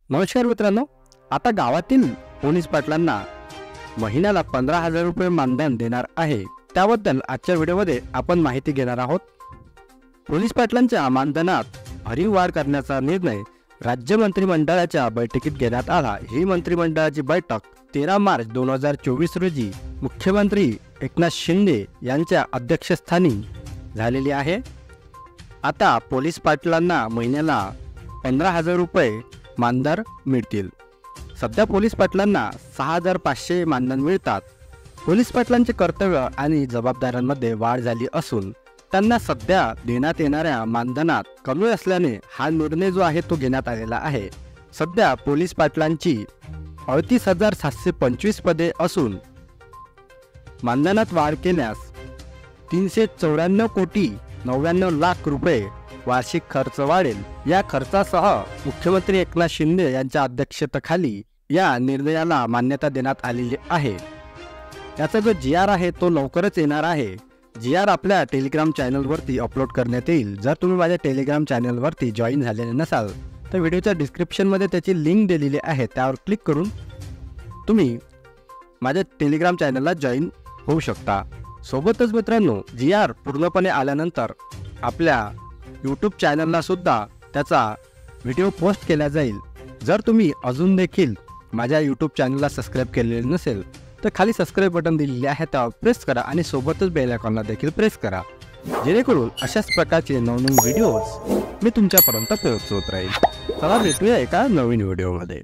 नमस्कार मित्रांनो, आता गावातील पोलीस पाटलांना महिन्याला 15,000 रुपये मानधन देणार आहे। त्याबद्दल आजच्या व्हिडिओमध्ये आपण माहिती घेणार आहोत। पोलीस पाटलांच्या मानधनात भरीव वाढ करण्याचा निर्णय राज्य मंत्रिमंडळाच्या बैठकीत घेण्यात आला। ही मंत्रिमंडळाची बैठक 13 मार्च 2024 रोजी मुख्यमंत्री एकनाथ शिंदे यांच्या अध्यक्षस्थानी झालेली आहे। आता पोलीस पाटलांना महिन्याला 15,000 रुपये मानधन मिळतील। सध्या पोलीस पाटलांना 6,500 मानधन मिळतात। पोलीस पाटलांचे कर्तव्य आणि जबाबदाऱ्यांमध्ये वाढ झाली असून त्यांना सध्या देण्यात येणाऱ्या मानधनात कमी असल्याने हा निर्णय जो आहे तो घेण्यात आलेला आहे। सध्या पोलीस पाटलांची 38,725 पदे असून मानधनात वाढ केल्यास 394 कोटी 99 लाख रुपये वार्षिक खर्च वाढेल। या खर्चासह मुख्यमंत्री एकनाथ शिंदे यांच्या अध्यक्षतेखाली या निर्णयाला मान्यता देण्यात आलेली आहे। याचा जो GR आहे तो लवकरच येणार आहे। GR आपल्या टेलिग्राम चॅनलवरती अपलोड करण्यात येईल। जर तुम्ही माझ्या टेलिग्राम चॅनलवरती जॉईन झालेले नसाल तर व्हिडिओच्या डिस्क्रिप्शनमध्ये त्याची लिंक दिलेली आहे, त्यावर क्लिक करून तुम्ही माझ्या टेलिग्राम चॅनलला जॉईन होऊ शकता। सोबतच मित्रांनो, GR पूर्णपणे आल्यानंतर आपल्या यूट्यूब चॅनलला सुद्धा त्याचा व्हिडिओ पोस्ट केला जाईल। जर तुम्ही अजून देखील माझ्या यूट्यूब चॅनलला सबस्क्राईब केलेले नसेल तर खाली सबस्क्राईब बटन दिलेले आहे, त्यावर प्रेस करा आणि सोबतच बेल आयकॉनला देखील प्रेस करा, जेणेकरून अशाच प्रकारचे नवनवीन व्हिडिओज मी तुमच्यापर्यंत पोहोचवत राहील। चला भेटूया एका नवीन व्हिडिओमध्ये।